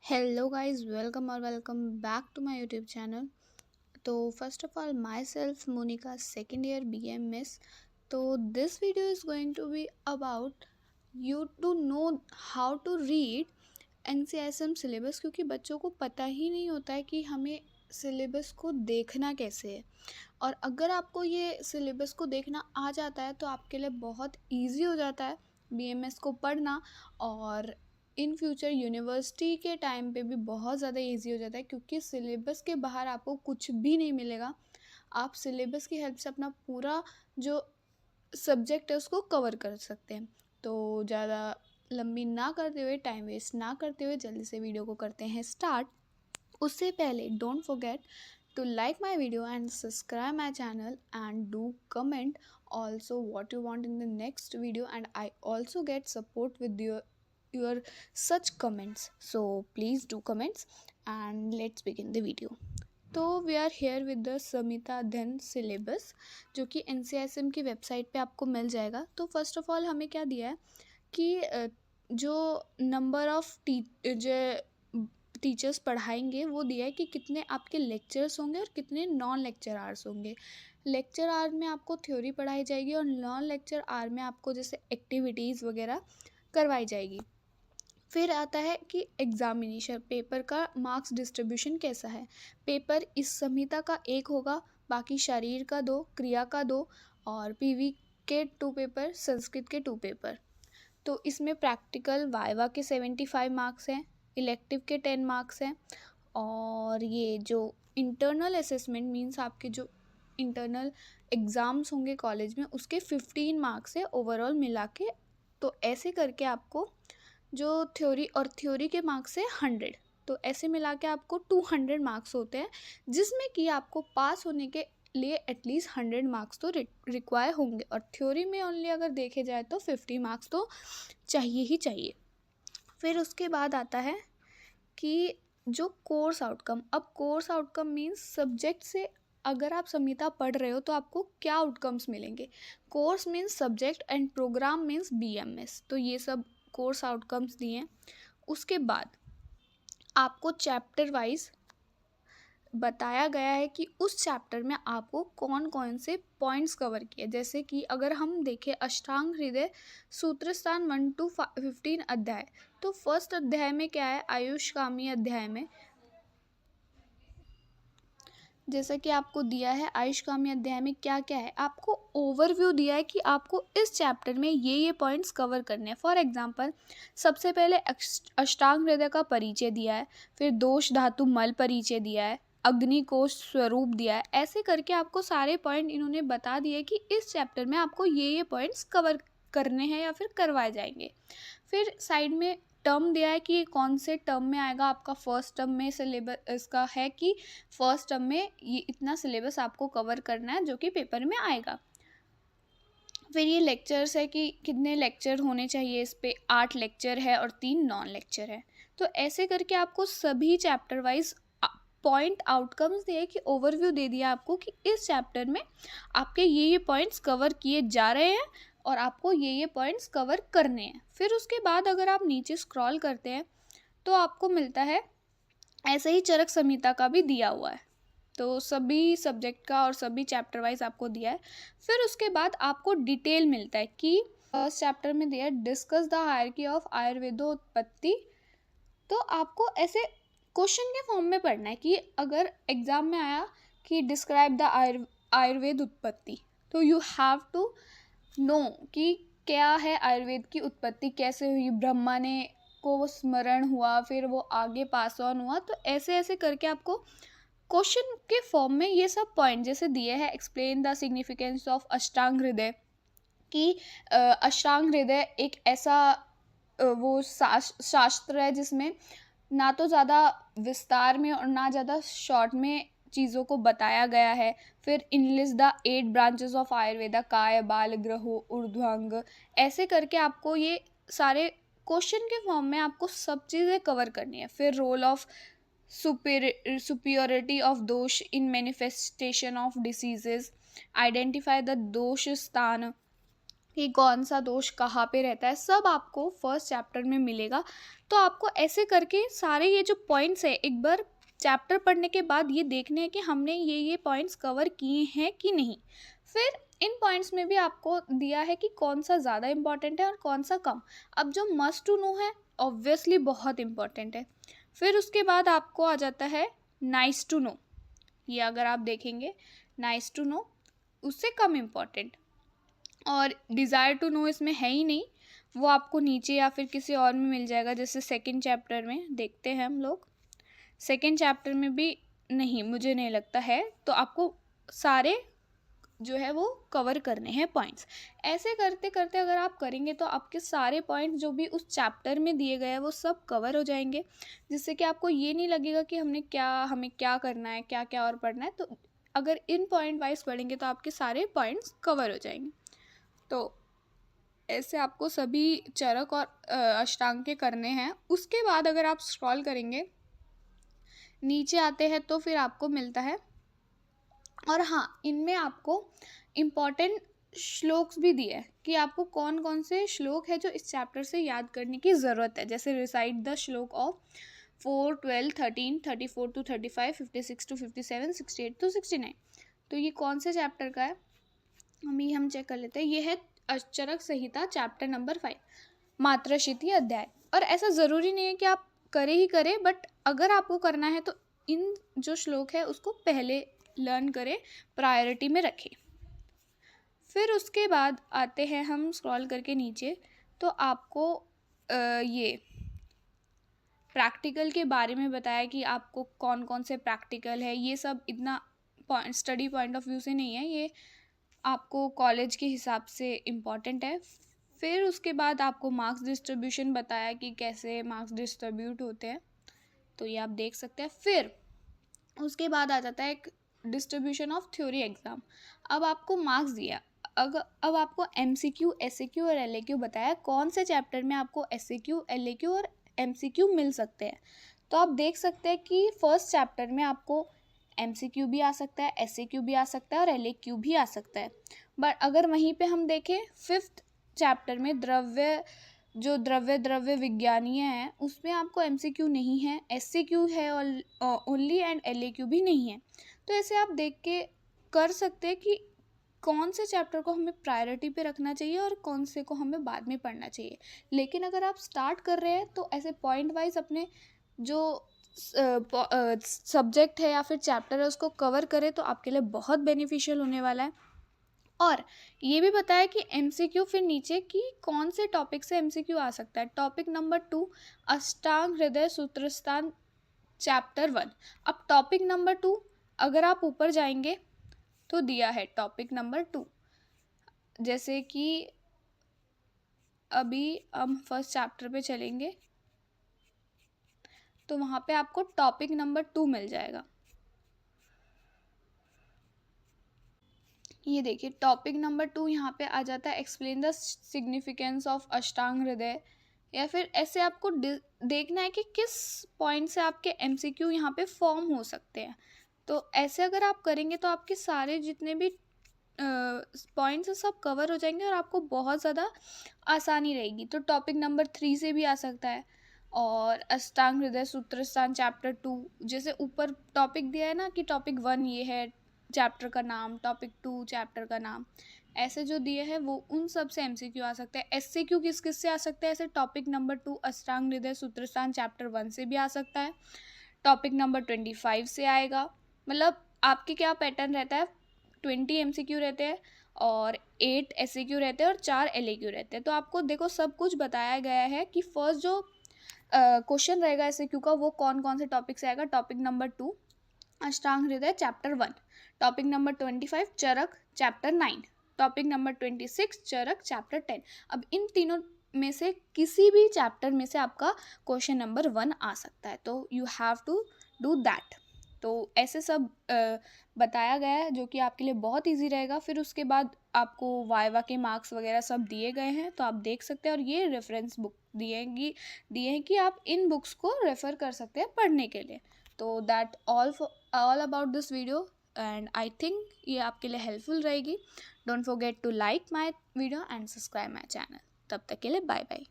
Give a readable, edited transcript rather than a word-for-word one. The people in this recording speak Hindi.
Hello guys, welcome or welcome back to my YouTube channel. तो first of all, myself Monica, second year BMS. तो this video is going to be about you to know how to read NCSM syllabus, क्योंकि बच्चों को पता ही नहीं होता है कि हमें सिलेबस को देखना कैसे है। और अगर आपको ये सिलेबस को देखना आ जाता है तो आपके लिए बहुत इजी हो जाता है BMS को पढ़ना, और इन फ्यूचर यूनिवर्सिटी के टाइम पे भी बहुत ज़्यादा इजी हो जाता है, क्योंकि सिलेबस के बाहर आपको कुछ भी नहीं मिलेगा। आप सिलेबस की हेल्प से अपना पूरा जो सब्जेक्ट है उसको कवर कर सकते हैं। तो ज़्यादा लंबी ना करते हुए, टाइम वेस्ट ना करते हुए, जल्दी से वीडियो को करते हैं स्टार्ट। उससे पहले don't forget to like my video and subscribe my channel, and do comment also what you want in the next video, and I also get support with your such comments, so please do comments and let's begin the video. तो we are here with the समिता अध्ययन सिलेबस, जो कि NCSM की वेबसाइट पे आपको मिल जाएगा। तो फर्स्ट ऑफ ऑल हमें क्या दिया है कि जो नंबर ऑफ टीचर्स पढ़ाएंगे वो दिया है कि कितने आपके लेक्चर्स होंगे और कितने नॉन लेक्चर आवर्स होंगे। लेक्चर आवर में आपको थ्योरी पढ़ाई जाएगी और नॉन लेक्चर आवर में आपको जैसे एक्टिविटीज़ वगैरह करवाई जाएगी। फिर आता है कि एग्जामिनेशन पेपर का मार्क्स डिस्ट्रीब्यूशन कैसा है। पेपर इस संहिता का एक होगा, बाकी शरीर का 2, क्रिया का 2 और PV के 2 पेपर, संस्कृत के 2 पेपर। तो इसमें प्रैक्टिकल वाइवा के 75 मार्क्स हैं, इलेक्टिव के 10 मार्क्स हैं, और ये जो इंटरनल असेसमेंट मीन्स आपके जो इंटरनल एग्ज़ाम्स होंगे कॉलेज में उसके 15 मार्क्स है ओवरऑल मिला के। तो ऐसे करके आपको जो थ्योरी के मार्क्स है 100, तो ऐसे मिला के आपको 200 मार्क्स होते हैं, जिसमें कि आपको पास होने के लिए एटलीस्ट 100 मार्क्स तो रिक्वायर होंगे। और थ्योरी में ओनली अगर देखे जाए तो 50 मार्क्स तो चाहिए ही चाहिए। फिर उसके बाद आता है कि जो कोर्स आउटकम, अब कोर्स आउटकम मीन्स सब्जेक्ट से अगर आप संहिता पढ़ रहे हो तो आपको क्या आउटकम्स मिलेंगे। Course means subject and programme means BMS, तो ये सब कोर्स आउटकम्स दिए हैं। उसके बाद आपको चैप्टर वाइज बताया गया है कि उस चैप्टर में आपको कौन कौन से पॉइंट्स कवर किए। जैसे कि अगर हम देखें अष्टांग हृदय सूत्रस्थान 1 to 15 अध्याय, तो फर्स्ट अध्याय में क्या है, आयुष्कामी अध्याय में जैसा कि आपको दिया है आयुष्कामी अध्याय में क्या क्या है, आपको ओवरव्यू दिया है कि आपको इस चैप्टर में ये पॉइंट्स कवर करने हैं। फॉर एग्जांपल सबसे पहले अष्टांग हृदय का परिचय दिया है, फिर दोष धातु मल परिचय दिया है, अग्नि कोश स्वरूप दिया है। ऐसे करके आपको सारे पॉइंट इन्होंने बता दिए कि इस चैप्टर में आपको ये पॉइंट्स कवर करने हैं या फिर करवाए जाएंगे। फिर साइड में टर्म दिया है कि कौन से टर्म में आएगा। आपका फर्स्ट टर्म में सिलेबस इसका है कि फर्स्ट टर्म में ये इतना सिलेबस आपको कवर करना है जो कि पेपर में आएगा। फिर ये लेक्चर्स है कि कितने लेक्चर होने चाहिए, इस पे 8 लेक्चर है और 3 नॉन लेक्चर है। तो ऐसे करके आपको सभी चैप्टर वाइज पॉइंट आउटकम्स दिए कि ओवरव्यू दे दिया आपको कि इस चैप्टर में आपके ये पॉइंट्स कवर किए जा रहे हैं और आपको ये पॉइंट्स कवर करने हैं। फिर उसके बाद अगर आप नीचे स्क्रॉल करते हैं तो आपको मिलता है ऐसे ही चरक संहिता का भी दिया हुआ है, तो सभी सब्जेक्ट का और सभी चैप्टर वाइज आपको दिया है। फिर उसके बाद आपको डिटेल मिलता है कि फर्स्ट चैप्टर में दिया है डिस्कस द हायरार्की ऑफ आयुर्वेदोत्पत्ति। तो आपको ऐसे क्वेश्चन के फॉर्म में पढ़ना है कि अगर एग्जाम में आया कि डिस्क्राइब द आयुर्वेद उत्पत्ति, तो यू हैव टू नो कि क्या है आयुर्वेद की उत्पत्ति कैसे हुई, ब्रह्मा ने को वो स्मरण हुआ, फिर वो आगे पास ऑन हुआ। तो ऐसे ऐसे करके आपको क्वेश्चन के फॉर्म में ये सब पॉइंट जैसे दिए हैं। एक्सप्लेन द सिग्निफिकेंस ऑफ अष्टांग हृदय, कि अष्टांग हृदय एक ऐसा वो शास्त्र है जिसमें ना तो ज़्यादा विस्तार में और ना ज़्यादा शॉर्ट में चीज़ों को बताया गया है। फिर enlist the 8 branches of Ayurveda, काय बाल ग्रहो ऊर्ध्वांग। ऐसे करके आपको ये सारे क्वेश्चन के फॉर्म में आपको सब चीज़ें कवर करनी है। फिर रोल ऑफ superiority of दोष in manifestation of diseases, identify the दोष स्थान, कि कौन सा दोष कहाँ पे रहता है, सब आपको फर्स्ट चैप्टर में मिलेगा। तो आपको ऐसे करके सारे ये जो पॉइंट्स है एक बार चैप्टर पढ़ने के बाद ये देखने हैं कि हमने ये पॉइंट्स कवर किए हैं कि नहीं। फिर इन पॉइंट्स में भी आपको दिया है कि कौन सा ज़्यादा इम्पॉर्टेंट है और कौन सा कम। अब जो मस्ट टू नो है ऑब्वियसली बहुत इम्पॉर्टेंट है। फिर उसके बाद आपको आ जाता है नाइस टू नो। ये अगर आप देखेंगे नाइस टू नो उससे कम इम्पॉर्टेंट, और डिज़ायर टू नो इसमें है ही नहीं, वो आपको नीचे या फिर किसी और में मिल जाएगा। जैसे सेकंड चैप्टर में देखते हैं हम लोग, सेकंड चैप्टर में भी नहीं, मुझे नहीं लगता है। तो आपको सारे जो है वो कवर करने हैं पॉइंट्स। ऐसे करते करते अगर आप करेंगे तो आपके सारे पॉइंट्स जो भी उस चैप्टर में दिए गए हैं वो सब कवर हो जाएंगे, जिससे कि आपको ये नहीं लगेगा कि हमें क्या करना है, क्या क्या और पढ़ना है। तो अगर इन पॉइंट वाइज पढ़ेंगे तो आपके सारे पॉइंट्स कवर हो जाएंगे। तो ऐसे आपको सभी चरक और अष्टांग के करने हैं। उसके बाद अगर आप स्क्रॉल करेंगे नीचे आते हैं तो फिर आपको मिलता है, और हाँ इनमें आपको इम्पॉर्टेंट श्लोक्स भी दिए हैं कि आपको कौन कौन से श्लोक है जो इस चैप्टर से याद करने की ज़रूरत है। जैसे रिसाइट द श्लोक ऑफ 4, 12, 13, 34 to 35, 56 to 57, 68 to 69। तो ये कौन से चैप्टर का है अभी हम चेक कर लेते हैं। ये है अचरक संहिता चैप्टर नंबर 5 मात्रशीति अध्याय। और ऐसा ज़रूरी नहीं है कि आप करें ही करें, बट अगर आपको करना है तो इन जो श्लोक है उसको पहले लर्न करें, प्रायोरिटी में रखें। फिर उसके बाद आते हैं हम स्क्रॉल करके नीचे, तो आपको ये प्रैक्टिकल के बारे में बताया कि आपको कौन कौन से प्रैक्टिकल है। ये सब इतना स्टडी पॉइंट ऑफ व्यू से नहीं है, ये आपको कॉलेज के हिसाब से इम्पॉर्टेंट है। फिर उसके बाद आपको मार्क्स डिस्ट्रीब्यूशन बताया कि कैसे मार्क्स डिस्ट्रीब्यूट होते हैं, तो ये आप देख सकते हैं। फिर उसके बाद आ जाता है एक डिस्ट्रीब्यूशन ऑफ थ्योरी एग्ज़ाम। अब आपको मार्क्स दिया, अब आपको MCQ, SAQ और LAQ बताया कौन से चैप्टर में आपको SAQ, LAQ और MCQ मिल सकते हैं। तो आप देख सकते हैं कि फर्स्ट चैप्टर में आपको MCQ भी आ सकता है, SAQ भी आ सकता है और LAQ भी आ सकता है। बट अगर वहीं पे हम देखें फिफ्थ चैप्टर में द्रव्य विज्ञानीय है, उसमें आपको MCQ नहीं है, SAQ है और ओनली, एंड LAQ भी नहीं है। तो ऐसे आप देख के कर सकते हैं कि कौन से चैप्टर को हमें प्रायोरिटी पे रखना चाहिए और कौन से को हमें बाद में पढ़ना चाहिए। लेकिन अगर आप स्टार्ट कर रहे हैं तो ऐसे पॉइंट वाइज अपने जो सब्जेक्ट है या फिर चैप्टर है उसको कवर करें तो आपके लिए बहुत बेनिफिशियल होने वाला है। और ये भी बताया कि MCQ फिर नीचे कि कौन से टॉपिक से MCQ आ सकता है। टॉपिक नंबर 2 अष्टांग हृदय सूत्रस्थान चैप्टर 1। अब टॉपिक नंबर 2 अगर आप ऊपर जाएंगे तो दिया है टॉपिक नंबर 2, जैसे कि अभी हम फर्स्ट चैप्टर पे चलेंगे तो वहाँ पे आपको टॉपिक नंबर 2 मिल जाएगा। ये देखिए टॉपिक नंबर 2 यहाँ पे आ जाता है एक्सप्लेन द सिग्निफिकेंस ऑफ अष्टांग हृदय, या फिर ऐसे आपको देखना है कि किस पॉइंट से आपके MCQ यहाँ पे फॉर्म हो सकते हैं। तो ऐसे अगर आप करेंगे तो आपके सारे जितने भी पॉइंट्स सब कवर हो जाएंगे और आपको बहुत ज़्यादा आसानी रहेगी। तो टॉपिक नंबर 3 से भी आ सकता है, और अष्टांग हृदय सूत्रस्थान चैप्टर 2, जैसे ऊपर टॉपिक दिया है ना कि टॉपिक 1 ये है चैप्टर का नाम, टॉपिक 2 चैप्टर का नाम, ऐसे जो दिए हैं वो उन सब से MCQ आ सकते हैं। SAQ किस किस से आ सकते हैं, ऐसे टॉपिक नंबर 2 अष्टांग हृदय सूत्रस्थान चैप्टर 1 से भी आ सकता है, टॉपिक नंबर 25 से आएगा। मतलब आपके क्या पैटर्न रहता है, 20 MCQ रहते हैं और 8 SAQ रहते हैं और 4 LAQ रहते हैं। तो आपको देखो सब कुछ बताया गया है कि फर्स्ट जो क्वेश्चन रहेगा SAQ का वो कौन कौन से टॉपिक से आएगा। टॉपिक नंबर 2 अष्टांग हृदय चैप्टर 1, टॉपिक नंबर 25 चरक चैप्टर 9, टॉपिक नंबर 26 चरक चैप्टर 10। अब इन तीनों में से किसी भी चैप्टर में से आपका क्वेश्चन नंबर 1 आ सकता है, तो you have to do that. तो ऐसे सब बताया गया है जो कि आपके लिए बहुत इजी रहेगा। फिर उसके बाद आपको वाइवा के मार्क्स वगैरह सब दिए गए हैं, तो आप देख सकते हैं, और ये रेफरेंस बुक दिए हैं कि आप इन बुक्स को रेफ़र कर सकते हैं पढ़ने के लिए। तो that all about this video, and I think ये आपके लिए हेल्पफुल रहेगी। Don't forget to like my video and subscribe my channel. तब तक के लिए बाय बाय।